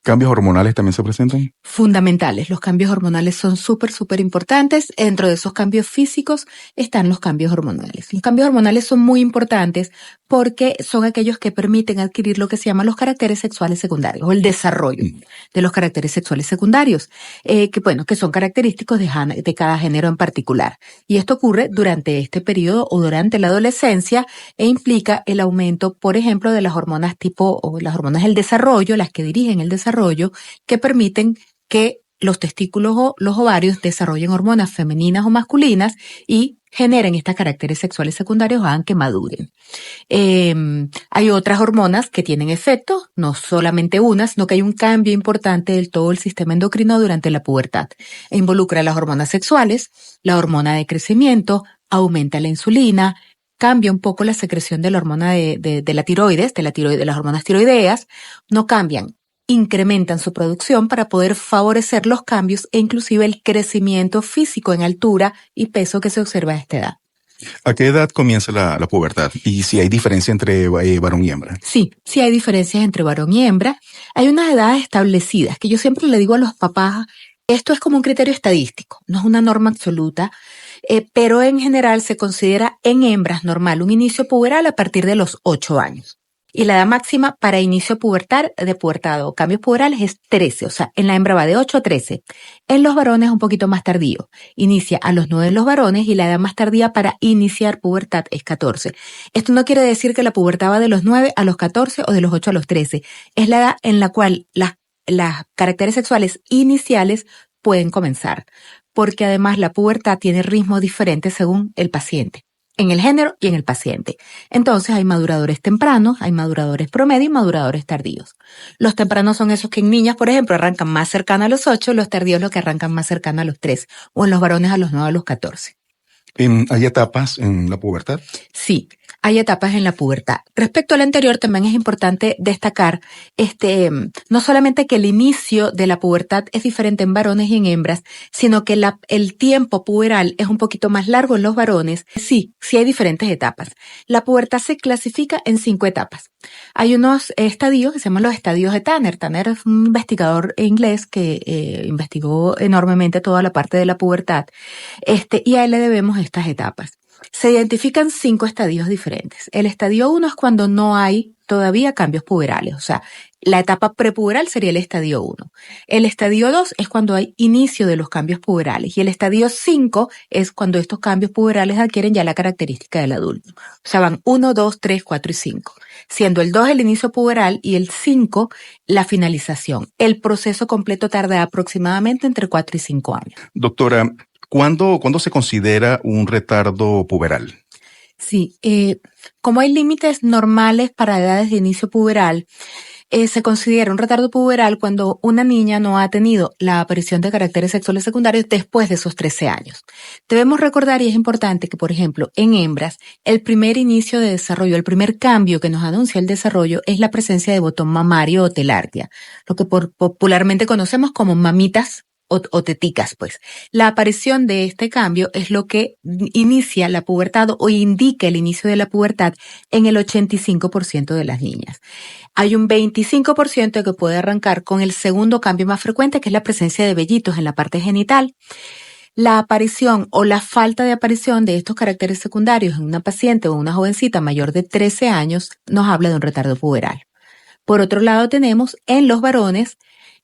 ¿Cambios hormonales también se presentan? Fundamentales. Los cambios hormonales son súper importantes. Dentro de esos cambios físicos están los cambios hormonales. Los cambios hormonales son muy importantes porque son aquellos que permiten adquirir lo que se llaman los caracteres sexuales secundarios o el desarrollo de los caracteres sexuales secundarios, que son característicos de cada género en particular. Y esto ocurre durante este periodo o durante la adolescencia e implica el aumento, por ejemplo, de las hormonas las hormonas del desarrollo, las que dirigen el desarrollo, que permiten que los testículos o los ovarios desarrollen hormonas femeninas o masculinas y generen estos caracteres sexuales secundarios, hagan que maduren. Hay otras hormonas que tienen efecto, no solamente una, sino que hay un cambio importante del todo el sistema endocrino durante la pubertad. Involucra las hormonas sexuales, la hormona de crecimiento, aumenta la insulina, cambia un poco la secreción de la hormona de la tiroides, de las hormonas tiroideas, no cambian, incrementan su producción para poder favorecer los cambios e inclusive el crecimiento físico en altura y peso que se observa a esta edad. ¿A qué edad comienza la pubertad? Y si hay diferencia entre varón y hembra. Sí hay diferencias entre varón y hembra. Hay unas edades establecidas que yo siempre le digo a los papás, esto es como un criterio estadístico, no es una norma absoluta, pero en general se considera en hembras normal un inicio puberal a partir de los 8 años. Y la edad máxima para inicio de pubertad o cambios puberales es 13, o sea, en la hembra va de 8 a 13. En los varones es un poquito más tardío. Inicia a los 9 en los varones y la edad más tardía para iniciar pubertad es 14. Esto no quiere decir que la pubertad va de los 9 a los 14 o de los 8 a los 13. Es la edad en la cual las caracteres sexuales iniciales pueden comenzar, porque además la pubertad tiene ritmos diferentes según el paciente, en el género y en el paciente. Entonces hay maduradores tempranos, hay maduradores promedio y maduradores tardíos. Los tempranos son esos que en niñas, por ejemplo, arrancan más cercano a los 8, los tardíos los que arrancan más cercano a los 3, o en los varones a los 9 a los 14. ¿Hay etapas en la pubertad? Sí, hay etapas en la pubertad. Respecto al anterior, también es importante destacar, no solamente que el inicio de la pubertad es diferente en varones y en hembras, sino que el tiempo puberal es un poquito más largo en los varones. Sí hay diferentes etapas. La pubertad se clasifica en 5 etapas. Hay unos estadios que se llaman los estadios de Tanner. Tanner es un investigador inglés que investigó enormemente toda la parte de la pubertad, y a él le debemos estas etapas. Se identifican 5 estadios diferentes. El estadio 1 es cuando no hay todavía cambios puberales, o sea, la etapa prepuberal sería el estadio 1. El estadio 2 es cuando hay inicio de los cambios puberales y el estadio 5 es cuando estos cambios puberales adquieren ya la característica del adulto. O sea, van 1, 2, 3, 4 y 5, siendo el 2 el inicio puberal y el 5 la finalización. El proceso completo tarda aproximadamente entre 4 y 5 años. Doctora, ¿cuándo se considera un retardo puberal? Sí, como hay límites normales para edades de inicio puberal, se considera un retardo puberal cuando una niña no ha tenido la aparición de caracteres sexuales secundarios después de esos 13 años. Debemos recordar, y es importante, que por ejemplo en hembras, el primer inicio de desarrollo, el primer cambio que nos anuncia el desarrollo es la presencia de botón mamario o telarquia, lo que popularmente conocemos como mamitas o teticas, pues. La aparición de este cambio es lo que inicia la pubertad o indica el inicio de la pubertad en el 85% de las niñas. Hay un 25% que puede arrancar con el segundo cambio más frecuente, que es la presencia de vellitos en la parte genital. La aparición o la falta de aparición de estos caracteres secundarios en una paciente o una jovencita mayor de 13 años nos habla de un retardo puberal. Por otro lado, tenemos en los varones,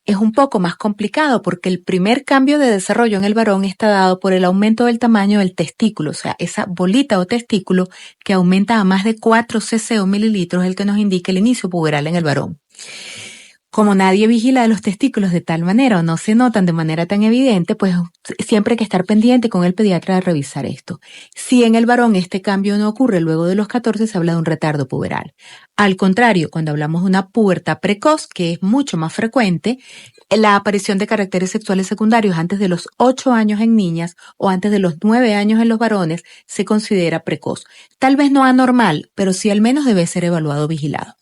es un poco más complicado porque el primer cambio de desarrollo en el varón está dado por el aumento del tamaño del testículo, o sea, esa bolita o testículo que aumenta a más de 4 cc o mililitros, el que nos indica el inicio puberal en el varón. Como nadie vigila los testículos de tal manera o no se notan de manera tan evidente, pues siempre hay que estar pendiente con el pediatra de revisar esto. Si en el varón este cambio no ocurre luego de los 14, se habla de un retardo puberal. Al contrario, cuando hablamos de una pubertad precoz, que es mucho más frecuente, la aparición de caracteres sexuales secundarios antes de los 8 años en niñas o antes de los 9 años en los varones se considera precoz. Tal vez no anormal, pero sí al menos debe ser evaluado vigilado.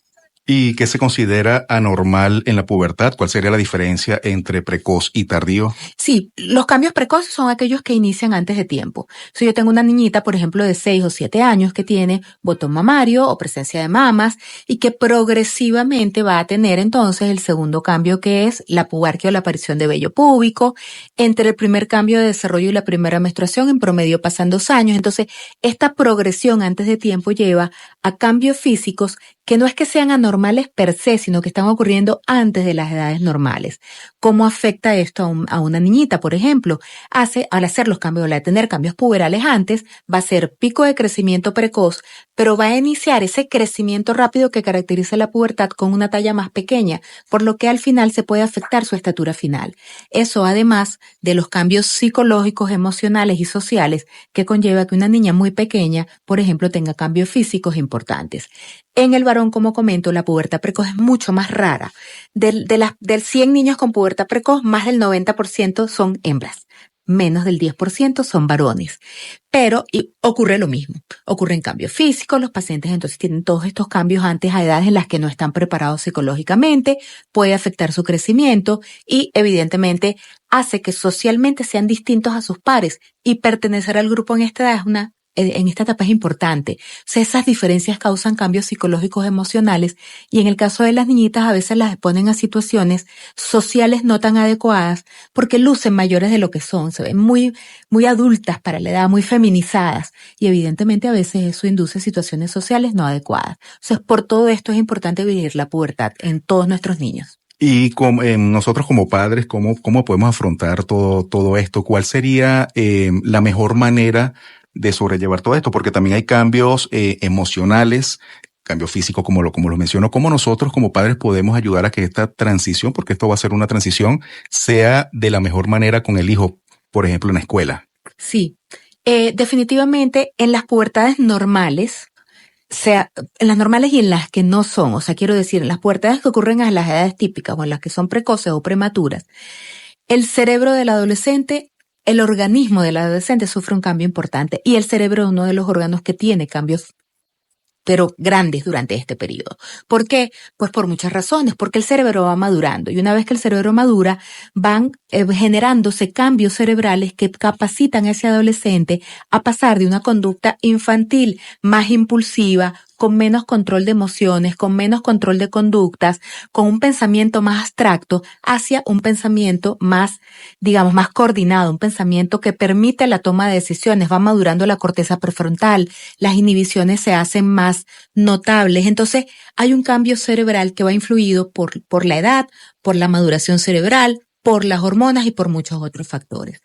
¿Y qué se considera anormal en la pubertad? ¿Cuál sería la diferencia entre precoz y tardío? Sí, los cambios precoces son aquellos que inician antes de tiempo. Si yo tengo una niñita, por ejemplo, de 6 o 7 años que tiene botón mamario o presencia de mamas y que progresivamente va a tener entonces el segundo cambio, que es la pubarquia o la aparición de vello púbico. Entre el primer cambio de desarrollo y la primera menstruación, en promedio pasan 2 años. Entonces, esta progresión antes de tiempo lleva a cambios físicos que no es que sean anormales per se, sino que están ocurriendo antes de las edades normales. ¿Cómo afecta esto a una niñita? Por ejemplo, al hacer los cambios, al tener cambios puberales antes, va a ser pico de crecimiento precoz, pero va a iniciar ese crecimiento rápido que caracteriza la pubertad con una talla más pequeña, por lo que al final se puede afectar su estatura final. Eso además de los cambios psicológicos, emocionales y sociales que conlleva que una niña muy pequeña, por ejemplo, tenga cambios físicos importantes. En el varón, como comento, la pubertad precoz es mucho más rara. Del 100 niños con pubertad precoz, más del 90% son hembras. Menos del 10% son varones. Pero ocurre lo mismo. Ocurren cambios físicos, los pacientes entonces tienen todos estos cambios antes a edades en las que no están preparados psicológicamente, puede afectar su crecimiento y evidentemente hace que socialmente sean distintos a sus pares y pertenecer al grupo en esta edad en esta etapa es importante. O sea, esas diferencias causan cambios psicológicos emocionales y en el caso de las niñitas a veces las exponen a situaciones sociales no tan adecuadas porque lucen mayores de lo que son, se ven muy, muy adultas para la edad, muy feminizadas y evidentemente a veces eso induce situaciones sociales no adecuadas. O sea, por todo esto es importante vivir la pubertad en todos nuestros niños. Y nosotros como padres, ¿cómo podemos afrontar todo esto? ¿Cuál sería la mejor manera de sobrellevar todo esto? Porque también hay cambios emocionales, cambios físicos, como lo menciono. ¿Cómo nosotros como padres podemos ayudar a que esta transición, porque esto va a ser una transición, sea de la mejor manera con el hijo, por ejemplo, en la escuela? Sí, definitivamente en las pubertades normales, sea en las normales y en las que no son, o sea, quiero decir, en las pubertades que ocurren a las edades típicas o en las que son precoces o prematuras, el cerebro del adolescente, el organismo del adolescente sufre un cambio importante y el cerebro es uno de los órganos que tiene cambios pero grandes durante este periodo. ¿Por qué? Pues por muchas razones, porque el cerebro va madurando y una vez que el cerebro madura van generándose cambios cerebrales que capacitan a ese adolescente a pasar de una conducta infantil más impulsiva, con menos control de emociones, con menos control de conductas, con un pensamiento más abstracto hacia un pensamiento más, digamos, más coordinado, un pensamiento que permite la toma de decisiones, va madurando la corteza prefrontal, las inhibiciones se hacen más notables. Entonces, hay un cambio cerebral que va influido por la edad, por la maduración cerebral, por las hormonas y por muchos otros factores.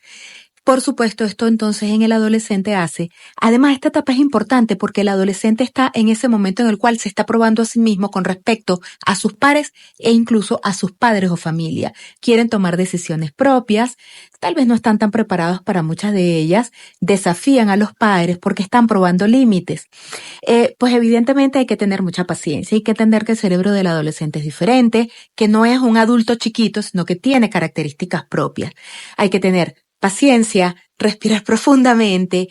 Por supuesto, esto entonces en el adolescente hace. Además, esta etapa es importante porque el adolescente está en ese momento en el cual se está probando a sí mismo con respecto a sus pares e incluso a sus padres o familia. Quieren tomar decisiones propias, tal vez no están tan preparados para muchas de ellas, desafían a los padres porque están probando límites. Pues evidentemente hay que tener mucha paciencia, hay que entender que el cerebro del adolescente es diferente, que no es un adulto chiquito, sino que tiene características propias. Hay que tener paciencia, respirar profundamente,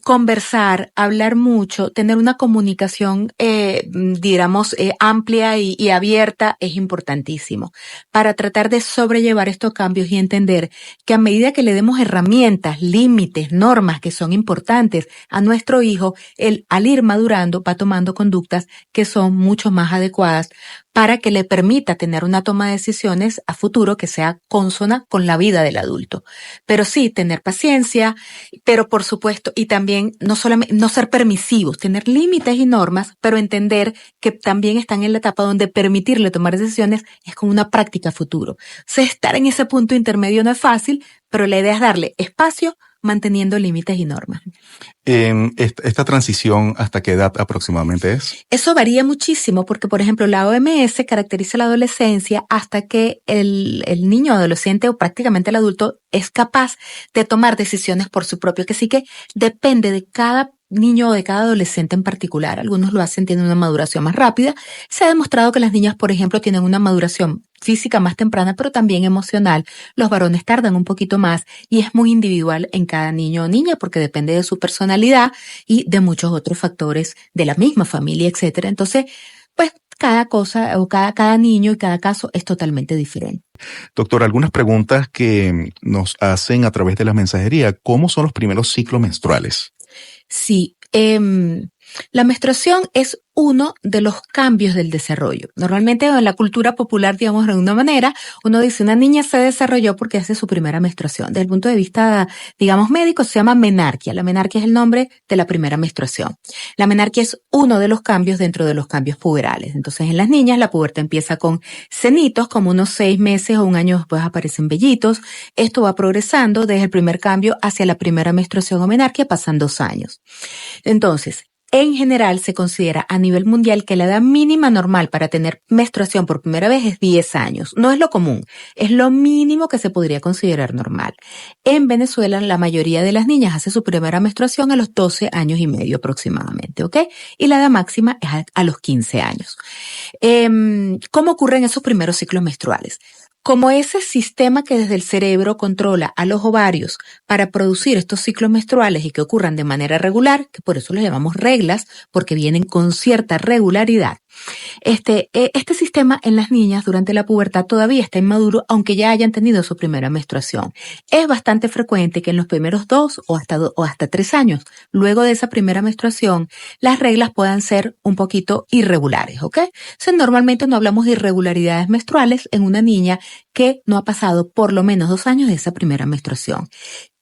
conversar, hablar mucho, tener una comunicación, digamos, amplia y abierta es importantísimo para tratar de sobrellevar estos cambios y entender que a medida que le demos herramientas, límites, normas que son importantes a nuestro hijo, él al ir madurando va tomando conductas que son mucho más adecuadas para que le permita tener una toma de decisiones a futuro que sea consona con la vida del adulto. Pero sí, tener paciencia, pero por supuesto, y también no solamente, no ser permisivos, tener límites y normas, pero entender que también están en la etapa donde permitirle tomar decisiones es como una práctica a futuro. O sea, estar en ese punto intermedio no es fácil, pero la idea es darle espacio manteniendo límites y normas. ¿Esta transición hasta qué edad aproximadamente es? Eso varía muchísimo porque, por ejemplo, la OMS caracteriza la adolescencia hasta que el niño adolescente o prácticamente el adulto es capaz de tomar decisiones por su propio, que sí que depende de cada niño o de cada adolescente en particular. Algunos lo hacen, tienen una maduración más rápida. Se ha demostrado que las niñas, por ejemplo, tienen una maduración física más temprana, pero también emocional. Los varones tardan un poquito más y es muy individual en cada niño o niña porque depende de su personalidad y de muchos otros factores de la misma familia, etcétera. Entonces, pues cada cosa o cada niño y cada caso es totalmente diferente. Doctor, algunas preguntas que nos hacen a través de la mensajería. ¿Cómo son los primeros ciclos menstruales? Sí, la menstruación es uno de los cambios del desarrollo. Normalmente en la cultura popular, digamos de una manera, uno dice una niña se desarrolló porque hace su primera menstruación. Desde el punto de vista, digamos, médico, se llama menarquia. La menarquia es el nombre de la primera menstruación. La menarquia es uno de los cambios dentro de los cambios puberales. Entonces, en las niñas la pubertad empieza con cenitos, como unos 6 meses o un año después aparecen vellitos. Esto va progresando desde el primer cambio hacia la primera menstruación o menarquia, pasan 2 años. Entonces, en general se considera a nivel mundial que la edad mínima normal para tener menstruación por primera vez es 10 años. No es lo común, es lo mínimo que se podría considerar normal. En Venezuela, la mayoría de las niñas hace su primera menstruación a los 12 años y medio aproximadamente, ¿ok? Y la edad máxima es a los 15 años. ¿Cómo ocurren esos primeros ciclos menstruales? Como ese sistema que desde el cerebro controla a los ovarios para producir estos ciclos menstruales y que ocurran de manera regular, que por eso los llamamos reglas, porque vienen con cierta regularidad. Este sistema en las niñas durante la pubertad todavía está inmaduro, aunque ya hayan tenido su primera menstruación. Es bastante frecuente que en los primeros 2 o hasta 3 años, luego de esa primera menstruación, las reglas puedan ser un poquito irregulares, ¿ok? Entonces, normalmente no hablamos de irregularidades menstruales en una niña que no ha pasado por lo menos 2 años de esa primera menstruación.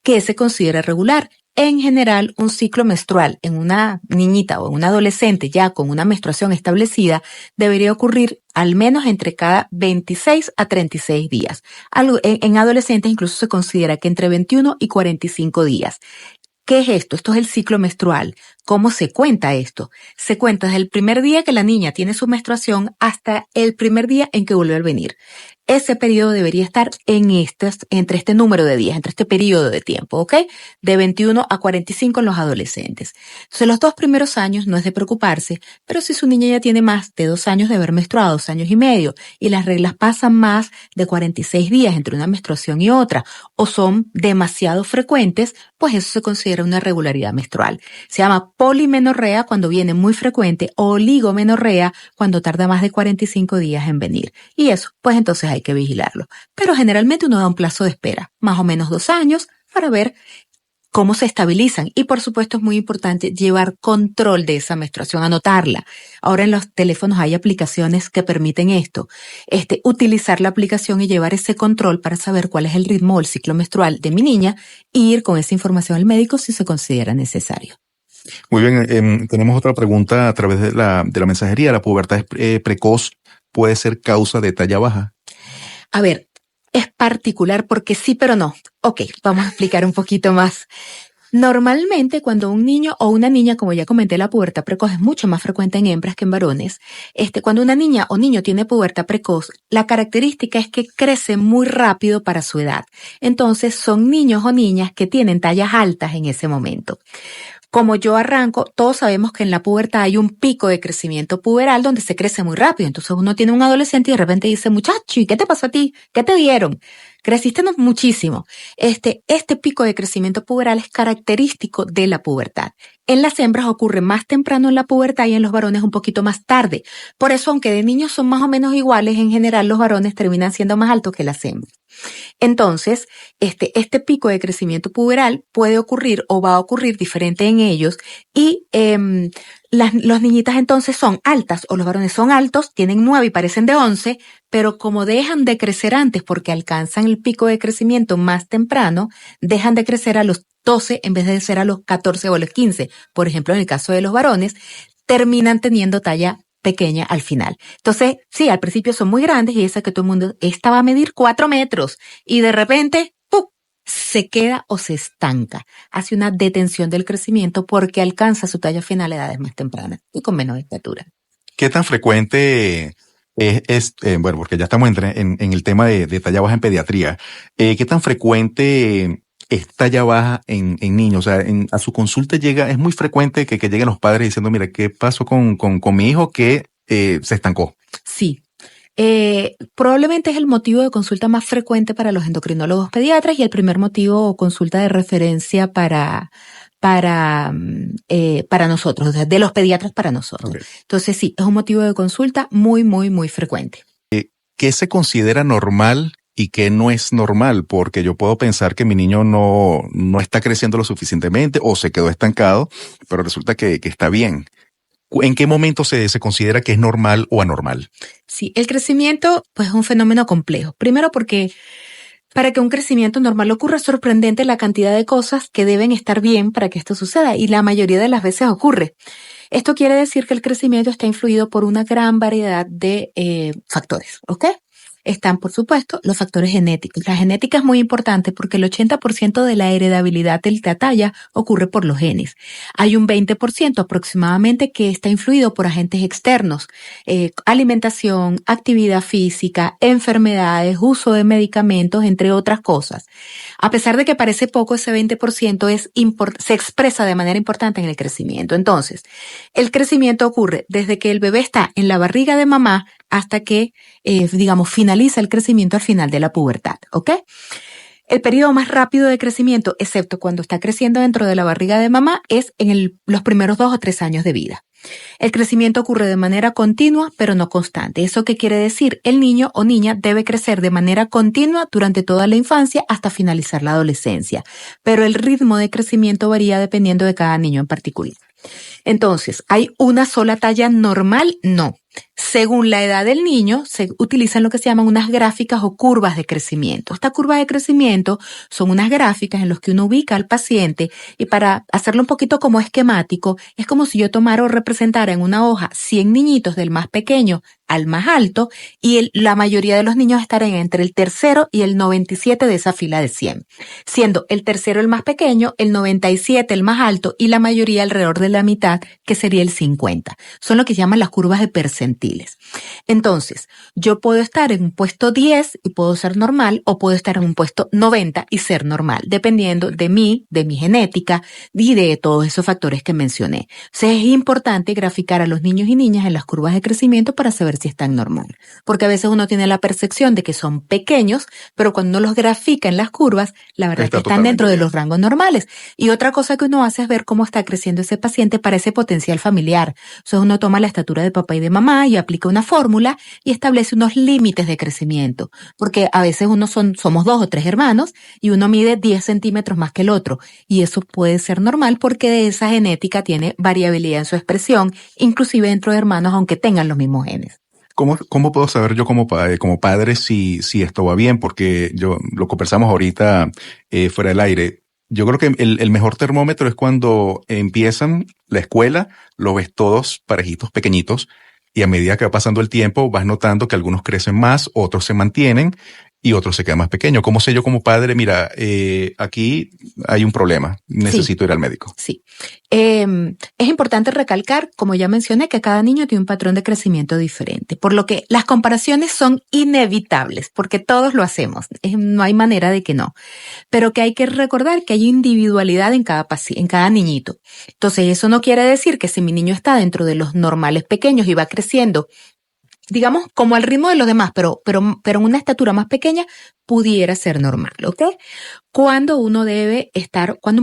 ¿Qué se considera regular? En general, un ciclo menstrual en una niñita o en un adolescente ya con una menstruación establecida debería ocurrir al menos entre cada 26 a 36 días. En adolescentes incluso se considera que entre 21 y 45 días. ¿Qué es esto? Esto es el ciclo menstrual. ¿Cómo se cuenta esto? Se cuenta desde el primer día que la niña tiene su menstruación hasta el primer día en que vuelve a venir. Ese periodo debería estar entre este número de días, entre este periodo de tiempo, ¿ok? De 21 a 45 en los adolescentes. Entonces, los 2 primeros años no es de preocuparse, pero si su niña ya tiene más de 2 años de haber menstruado, 2 años y medio, y las reglas pasan más de 46 días entre una menstruación y otra, o son demasiado frecuentes, pues eso se considera una irregularidad menstrual. Se llama polimenorrea cuando viene muy frecuente o oligomenorrea cuando tarda más de 45 días en venir. Y eso, pues entonces hay que vigilarlo. Pero generalmente uno da un plazo de espera, más o menos 2 años, para ver cómo se estabilizan. Y por supuesto es muy importante llevar control de esa menstruación, anotarla. Ahora en los teléfonos hay aplicaciones que permiten esto. Utilizar la aplicación y llevar ese control para saber cuál es el ritmo o el ciclo menstrual de mi niña e ir con esa información al médico si se considera necesario. Muy bien, tenemos otra pregunta a través de la mensajería. ¿La pubertad precoz puede ser causa de talla baja? A ver, es particular porque sí, pero no. Ok, vamos a explicar un poquito más. Normalmente cuando un niño o una niña, como ya comenté, la pubertad precoz es mucho más frecuente en hembras que en varones. Cuando una niña o niño tiene pubertad precoz, la característica es que crece muy rápido para su edad. Entonces son niños o niñas que tienen tallas altas en ese momento. Como yo arranco, todos sabemos que en la pubertad hay un pico de crecimiento puberal donde se crece muy rápido. Entonces uno tiene un adolescente y de repente dice, muchacho, ¿y qué te pasó a ti? ¿Qué te dieron? Creciste muchísimo. Este pico de crecimiento puberal es característico de la pubertad. En las hembras ocurre más temprano en la pubertad y en los varones un poquito más tarde. Por eso, aunque de niños son más o menos iguales, en general los varones terminan siendo más altos que las hembras. Entonces, este pico de crecimiento puberal puede ocurrir o va a ocurrir diferente en ellos y las niñitas entonces son altas o los varones son altos, tienen 9 y parecen de 11, pero como dejan de crecer antes porque alcanzan el pico de crecimiento más temprano, dejan de crecer a los 12 en vez de ser a los 14 o a los 15. Por ejemplo, en el caso de los varones, terminan teniendo talla pequeña al final. Entonces, sí, al principio son muy grandes y esa que todo el mundo, esta va a medir 4 metros y de repente, ¡pum!, se queda o se estanca. Hace una detención del crecimiento porque alcanza su talla final a edades más tempranas y con menos estatura. ¿Qué tan frecuente bueno, porque ya estamos en el tema de talla baja en pediatría, qué tan frecuente es talla baja en niños? O sea, a su consulta es muy frecuente que lleguen los padres diciendo, mira, ¿qué pasó con mi hijo que se estancó? Sí. Probablemente es el motivo de consulta más frecuente para los endocrinólogos pediatras y el primer motivo o consulta de referencia para para nosotros, o sea, de los pediatras para nosotros. Okay. Entonces sí, es un motivo de consulta muy, muy, muy frecuente. ¿Qué se considera normal y qué no es normal? Porque yo puedo pensar que mi niño no está creciendo lo suficientemente o se quedó estancado, pero resulta que está bien. ¿En qué momento se considera que es normal o anormal? Sí, el crecimiento pues es un fenómeno complejo. Primero porque para que un crecimiento normal ocurra es sorprendente la cantidad de cosas que deben estar bien para que esto suceda y la mayoría de las veces ocurre. Esto quiere decir que el crecimiento está influido por una gran variedad de factores, ¿ok? Están, por supuesto, los factores genéticos. La genética es muy importante porque el 80% de la heredabilidad del talla ocurre por los genes. Hay un 20% aproximadamente que está influido por agentes externos, alimentación, actividad física, enfermedades, uso de medicamentos, entre otras cosas. A pesar de que parece poco, ese 20% se expresa de manera importante en el crecimiento. Entonces, el crecimiento ocurre desde que el bebé está en la barriga de mamá hasta que, finaliza el crecimiento al final de la pubertad, ¿ok? El periodo más rápido de crecimiento, excepto cuando está creciendo dentro de la barriga de mamá, es en los primeros 2 o 3 años de vida. El crecimiento ocurre de manera continua, pero no constante. ¿Eso qué quiere decir? El niño o niña debe crecer de manera continua durante toda la infancia hasta finalizar la adolescencia, pero el ritmo de crecimiento varía dependiendo de cada niño en particular. Entonces, ¿hay una sola talla normal? No. Según la edad del niño, se utilizan lo que se llaman unas gráficas o curvas de crecimiento. Estas curvas de crecimiento son unas gráficas en las que uno ubica al paciente y para hacerlo un poquito como esquemático, es como si yo tomara o representara en una hoja 100 niñitos del más pequeño al más alto y la mayoría de los niños estarían entre el tercero y el 97 de esa fila de 100, siendo el tercero el más pequeño, el 97 el más alto y la mayoría alrededor de la mitad, que sería el 50. Son lo que se llaman las curvas de percentiles. Entonces, yo puedo estar en un puesto 10 y puedo ser normal o puedo estar en un puesto 90 y ser normal, dependiendo de mi genética y de todos esos factores que mencioné. O sea, es importante graficar a los niños y niñas en las curvas de crecimiento para saber si están normal. Porque a veces uno tiene la percepción de que son pequeños, pero cuando uno los grafica en las curvas, la verdad es que están dentro de los rangos normales. Y otra cosa que uno hace es ver cómo está creciendo ese paciente para ese potencial familiar. O sea, uno toma la estatura de papá y de mamá y aplica una fórmula y establece unos límites de crecimiento. Porque a veces somos 2 o 3 hermanos y uno mide 10 centímetros más que el otro. Y eso puede ser normal porque esa genética tiene variabilidad en su expresión, inclusive dentro de hermanos, aunque tengan los mismos genes. ¿Cómo puedo saber yo como padre si esto va bien? Porque lo conversamos ahorita fuera del aire. Yo creo que el mejor termómetro es cuando empiezan la escuela, lo ves todos parejitos, pequeñitos, y a medida que va pasando el tiempo vas notando que algunos crecen más, otros se mantienen y otros se quedan más pequeños. ¿Cómo sé yo como padre? Mira, aquí hay un problema, necesito ir al médico. Sí. Es importante recalcar, como ya mencioné, que cada niño tiene un patrón de crecimiento diferente, por lo que las comparaciones son inevitables, porque todos lo hacemos, no hay manera de que no, pero que hay que recordar que hay individualidad en cada niñito. Entonces, eso no quiere decir que si mi niño está dentro de los normales pequeños y va creciendo, digamos, como al ritmo de los demás, pero en una estatura más pequeña, pudiera ser normal, ¿ok? Cuando un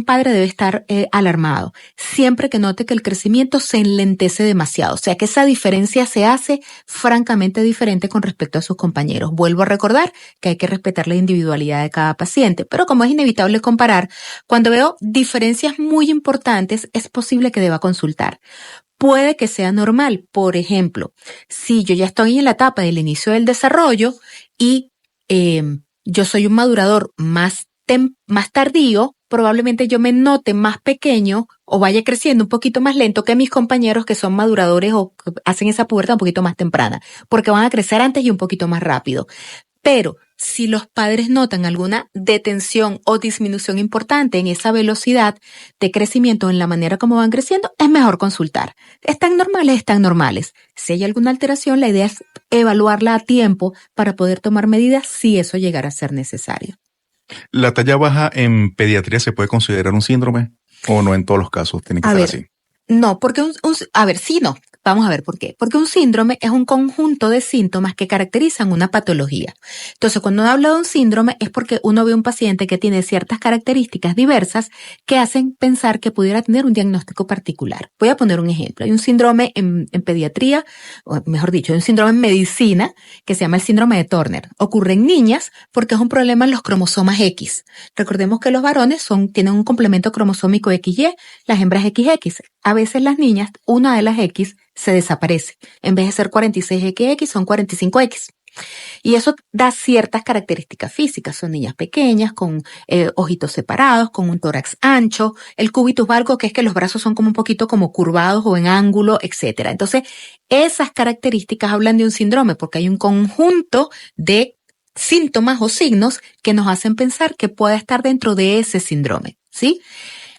padre debe estar alarmado, siempre que note que el crecimiento se enlentece demasiado, o sea que esa diferencia se hace francamente diferente con respecto a sus compañeros. Vuelvo a recordar que hay que respetar la individualidad de cada paciente, pero como es inevitable comparar, cuando veo diferencias muy importantes, es posible que deba consultar. Puede que sea normal. Por ejemplo, si yo ya estoy en la etapa del inicio del desarrollo y yo soy un madurador más tardío, probablemente yo me note más pequeño o vaya creciendo un poquito más lento que mis compañeros que son maduradores o que hacen esa pubertad un poquito más temprana, porque van a crecer antes y un poquito más rápido. Pero si los padres notan alguna detención o disminución importante en esa velocidad de crecimiento, en la manera como van creciendo, es mejor consultar. ¿Están normales? Están normales. Si hay alguna alteración, la idea es evaluarla a tiempo para poder tomar medidas si eso llegara a ser necesario. ¿La talla baja en pediatría se puede considerar un síndrome o no en todos los casos tiene que ser así? No, porque sí, no. Vamos a ver por qué. Porque un síndrome es un conjunto de síntomas que caracterizan una patología. Entonces, cuando uno habla de un síndrome es porque uno ve un paciente que tiene ciertas características diversas que hacen pensar que pudiera tener un diagnóstico particular. Voy a poner un ejemplo. Hay un síndrome en pediatría, o mejor dicho, hay un síndrome en medicina que se llama el síndrome de Turner. Ocurre en niñas porque es un problema en los cromosomas X. Recordemos que los varones tienen un complemento cromosómico XY, las hembras XX. A veces las niñas, una de las X se desaparece. En vez de ser 46XX, son 45X. Y eso da ciertas características físicas. Son niñas pequeñas, con ojitos separados, con un tórax ancho, el cubitus valgo, que es que los brazos son como un poquito como curvados o en ángulo, etcétera. Entonces, esas características hablan de un síndrome porque hay un conjunto de síntomas o signos que nos hacen pensar que puede estar dentro de ese síndrome, ¿sí?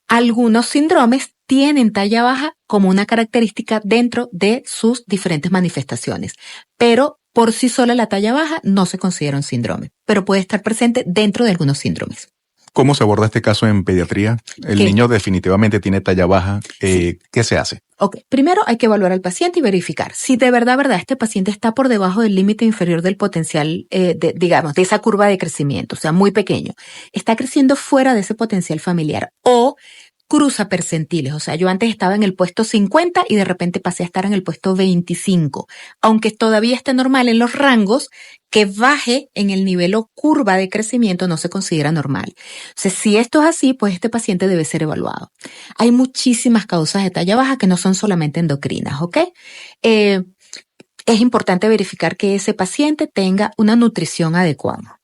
Algunos síndromes tienen talla baja como una característica dentro de sus diferentes manifestaciones, pero por sí sola la talla baja no se considera un síndrome, pero puede estar presente dentro de algunos síndromes. ¿Cómo se aborda este caso en pediatría? El niño definitivamente tiene talla baja. Sí. ¿Qué se hace? Ok, primero hay que evaluar al paciente y verificar si de verdad, este paciente está por debajo del límite inferior del potencial, de esa curva de crecimiento, o sea, muy pequeño. Está creciendo fuera de ese potencial familiar o cruza percentiles. O sea, yo antes estaba en el puesto 50 y de repente pasé a estar en el puesto 25. Aunque todavía esté normal en los rangos, que baje en el nivel o curva de crecimiento no se considera normal. O sea, si esto es así, pues este paciente debe ser evaluado. Hay muchísimas causas de talla baja que no son solamente endocrinas, ¿ok? Es importante verificar que ese paciente tenga una nutrición adecuada.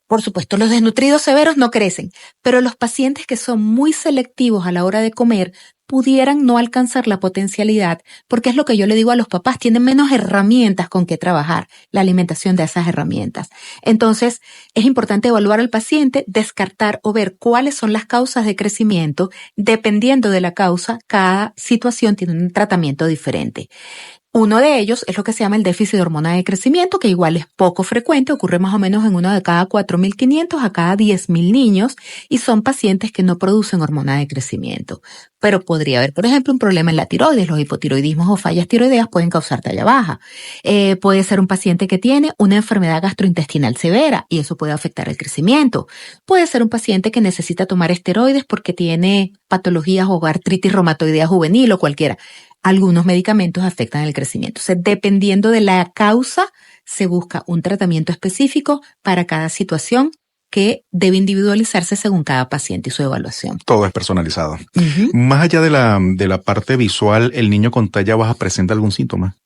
Por supuesto, los desnutridos severos no crecen, pero los pacientes que son muy selectivos a la hora de comer pudieran no alcanzar la potencialidad, porque es lo que yo le digo a los papás, tienen menos herramientas con que trabajar, la alimentación de esas herramientas. Entonces, es importante evaluar al paciente, descartar o ver cuáles son las causas de crecimiento. Dependiendo de la causa, cada situación tiene un tratamiento diferente. Uno de ellos es lo que se llama el déficit de hormona de crecimiento, que igual es poco frecuente, ocurre más o menos en uno de cada 4.500 a cada 10.000 niños y son pacientes que no producen hormona de crecimiento. Pero podría haber, por ejemplo, un problema en la tiroides. Los hipotiroidismos o fallas tiroideas pueden causar talla baja. Puede ser un paciente que tiene una enfermedad gastrointestinal severa y eso puede afectar el crecimiento. Puede ser un paciente que necesita tomar esteroides porque tiene patologías o artritis reumatoidea juvenil o cualquiera. Algunos medicamentos afectan el crecimiento. O sea, dependiendo de la causa, se busca un tratamiento específico para cada situación que debe individualizarse según cada paciente y su evaluación. Todo es personalizado. Más allá de la parte visual, ¿el niño con talla baja presenta algún síntoma?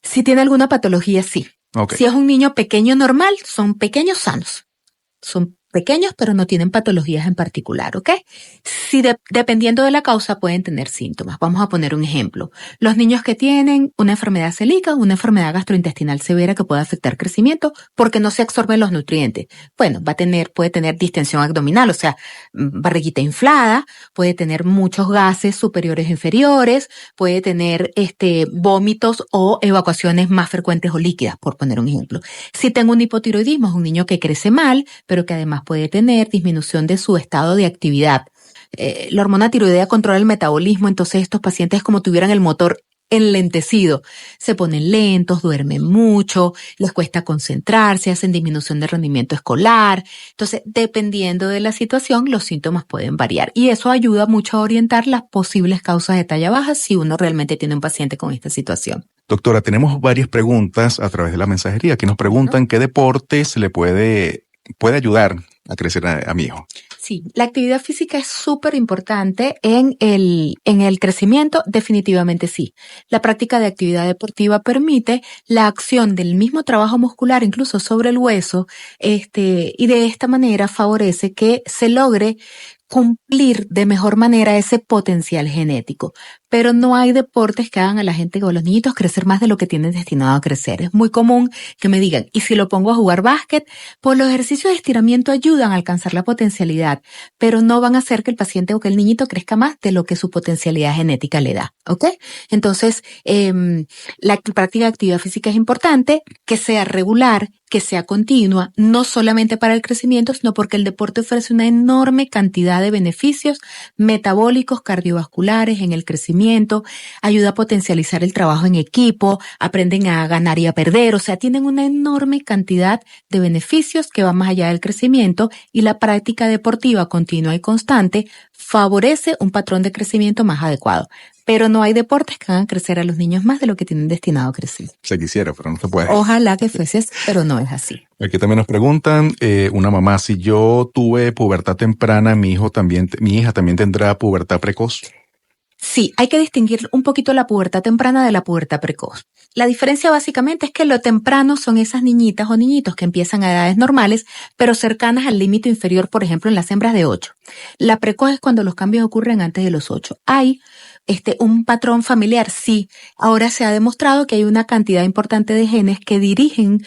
Si tiene alguna patología, sí. Okay. Si es un niño pequeño normal, son pequeños sanos. Son pequeños, pero no tienen patologías en particular, ¿ok? Si dependiendo de la causa pueden tener síntomas. Vamos a poner un ejemplo. Los niños que tienen una enfermedad celíaca, una enfermedad gastrointestinal severa que puede afectar crecimiento porque no se absorben los nutrientes. Bueno, puede tener distensión abdominal, o sea, barriguita inflada, puede tener muchos gases superiores e inferiores, puede tener vómitos o evacuaciones más frecuentes o líquidas, por poner un ejemplo. Si tengo un hipotiroidismo, es un niño que crece mal, pero que además puede tener disminución de su estado de actividad. La hormona tiroidea controla el metabolismo, entonces estos pacientes como tuvieran el motor enlentecido, se ponen lentos, duermen mucho, les cuesta concentrarse, hacen disminución de rendimiento escolar. Entonces, dependiendo de la situación, los síntomas pueden variar y eso ayuda mucho a orientar las posibles causas de talla baja si uno realmente tiene un paciente con esta situación. Doctora, tenemos varias preguntas a través de la mensajería que nos preguntan qué deportes le puede ayudar a crecer a mi hijo. Sí, la actividad física es súper importante en el crecimiento, definitivamente sí. La práctica de actividad deportiva permite la acción del mismo trabajo muscular, incluso sobre el hueso, y de esta manera favorece que se logre cumplir de mejor manera ese potencial genético. Pero no hay deportes que hagan a la gente o a los niñitos crecer más de lo que tienen destinado a crecer. Es muy común que me digan, ¿y si lo pongo a jugar básquet? Pues los ejercicios de estiramiento ayudan a alcanzar la potencialidad, pero no van a hacer que el paciente o que el niñito crezca más de lo que su potencialidad genética le da, ¿ok? Entonces, la práctica de actividad física es importante, que sea regular, que sea continua, no solamente para el crecimiento, sino porque el deporte ofrece una enorme cantidad de beneficios metabólicos, cardiovasculares en el crecimiento, ayuda a potencializar el trabajo en equipo, aprenden a ganar y a perder, o sea, tienen una enorme cantidad de beneficios que van más allá del crecimiento, y la práctica deportiva continua y constante favorece un patrón de crecimiento más adecuado. Pero no hay deportes que hagan crecer a los niños más de lo que tienen destinado a crecer. Se quisiera, pero no se puede. Ojalá que fuese, pero no es así. Aquí también nos preguntan, una mamá, si yo tuve pubertad temprana, mi hija también tendrá pubertad precoz. Sí, hay que distinguir un poquito la pubertad temprana de la pubertad precoz. La diferencia básicamente es que lo temprano son esas niñitas o niñitos que empiezan a edades normales, pero cercanas al límite inferior, por ejemplo, en las hembras de 8. La precoz es cuando los cambios ocurren antes de los 8. Hay un patrón familiar, sí. Ahora se ha demostrado que hay una cantidad importante de genes que dirigen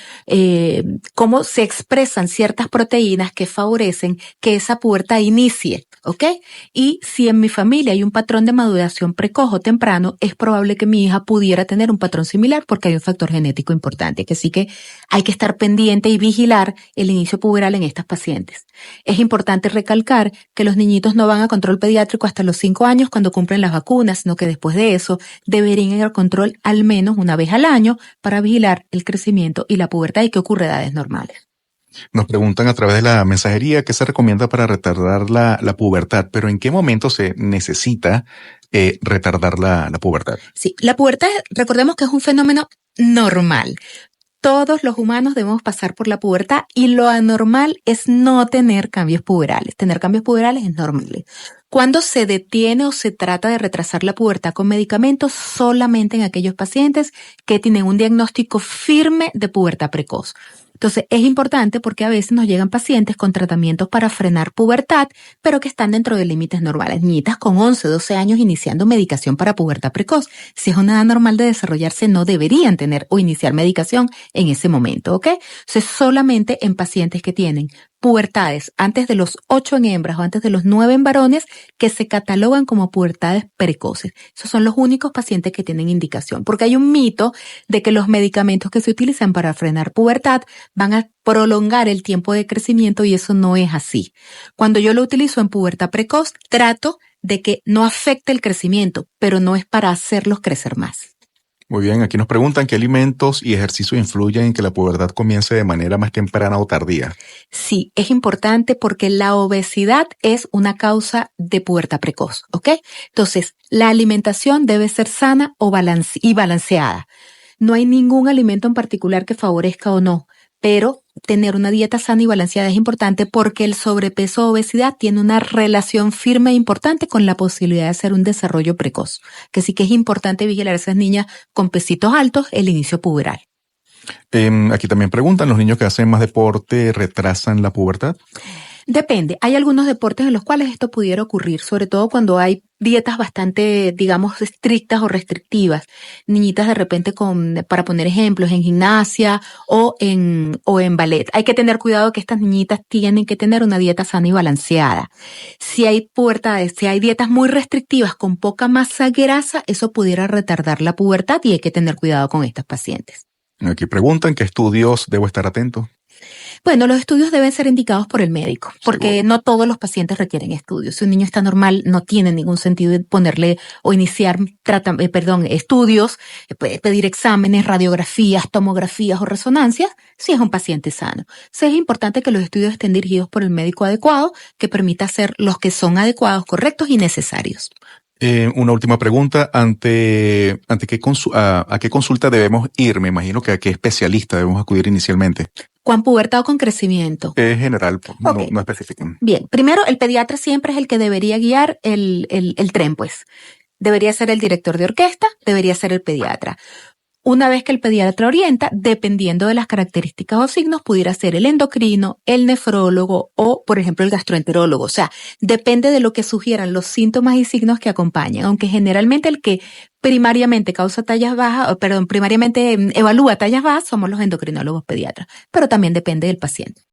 cómo se expresan ciertas proteínas que favorecen que esa pubertad inicie, ¿ok? Y si en mi familia hay un patrón de maduración precoz o temprano, es probable que mi hija pudiera tener un patrón similar porque hay un factor genético importante, que sí que hay que estar pendiente y vigilar el inicio puberal en estas pacientes. Es importante recalcar que los niñitos no van a control pediátrico hasta los 5 años cuando cumplen las vacunas, sino que después de eso deberían ir al control al menos una vez al año para vigilar el crecimiento y la pubertad y que ocurre a edades normales. Nos preguntan a través de la mensajería qué se recomienda para retardar la pubertad, pero ¿en qué momento se necesita retardar la pubertad? Sí, la pubertad, recordemos que es un fenómeno normal. Todos los humanos debemos pasar por la pubertad y lo anormal es no tener cambios puberales. Tener cambios puberales es normal. Cuando se detiene o se trata de retrasar la pubertad con medicamentos, solamente en aquellos pacientes que tienen un diagnóstico firme de pubertad precoz. Entonces, es importante porque a veces nos llegan pacientes con tratamientos para frenar pubertad, pero que están dentro de límites normales. Niñitas con 11, 12 años iniciando medicación para pubertad precoz. Si es una edad normal de desarrollarse, no deberían tener o iniciar medicación en ese momento, ¿ok? Entonces, solamente en pacientes que tienen pubertades antes de los 8 en hembras o antes de los 9 en varones que se catalogan como pubertades precoces. Esos son los únicos pacientes que tienen indicación, porque hay un mito de que los medicamentos que se utilizan para frenar pubertad van a prolongar el tiempo de crecimiento y eso no es así. Cuando yo lo utilizo en pubertad precoz, trato de que no afecte el crecimiento, pero no es para hacerlos crecer más. Muy bien, aquí nos preguntan qué alimentos y ejercicios influyen en que la pubertad comience de manera más temprana o tardía. Sí, es importante porque la obesidad es una causa de pubertad precoz, ¿ok? Entonces, la alimentación debe ser sana y balanceada. No hay ningún alimento en particular que favorezca o no, pero tener una dieta sana y balanceada es importante porque el sobrepeso o obesidad tiene una relación firme e importante con la posibilidad de hacer un desarrollo precoz. Que sí que es importante vigilar a esas niñas con pesitos altos el inicio puberal. Aquí también preguntan, ¿los niños que hacen más deporte retrasan la pubertad? Depende. Hay algunos deportes en los cuales esto pudiera ocurrir, sobre todo cuando hay dietas bastante, digamos, estrictas o restrictivas. Niñitas de repente para poner ejemplos, en gimnasia o en ballet. Hay que tener cuidado que estas niñitas tienen que tener una dieta sana y balanceada. Si hay pubertades, si hay dietas muy restrictivas con poca masa grasa, eso pudiera retardar la pubertad y hay que tener cuidado con estas pacientes. Aquí preguntan qué estudios debo estar atento. Bueno, los estudios deben ser indicados por el médico, porque no todos los pacientes requieren estudios. Si un niño está normal, no tiene ningún sentido ponerle o iniciar estudios, pedir exámenes, radiografías, tomografías o resonancias, si es un paciente sano. Sí, es importante que los estudios estén dirigidos por el médico adecuado, que permita hacer los que son adecuados, correctos y necesarios. Una última pregunta, ¿a qué consulta debemos ir? Me imagino que a qué especialista debemos acudir inicialmente. ¿Con pubertad o con crecimiento? General, Okay. no específico. Bien, primero el pediatra siempre es el que debería guiar el tren, pues. Debería ser el director de orquesta, debería ser el pediatra. Una vez que el pediatra orienta, dependiendo de las características o signos, pudiera ser el endocrino, el nefrólogo o, por ejemplo, el gastroenterólogo. O sea, depende de lo que sugieran los síntomas y signos que acompañan, aunque generalmente el que primariamente evalúa tallas bajas somos los endocrinólogos pediatras, pero también depende del paciente.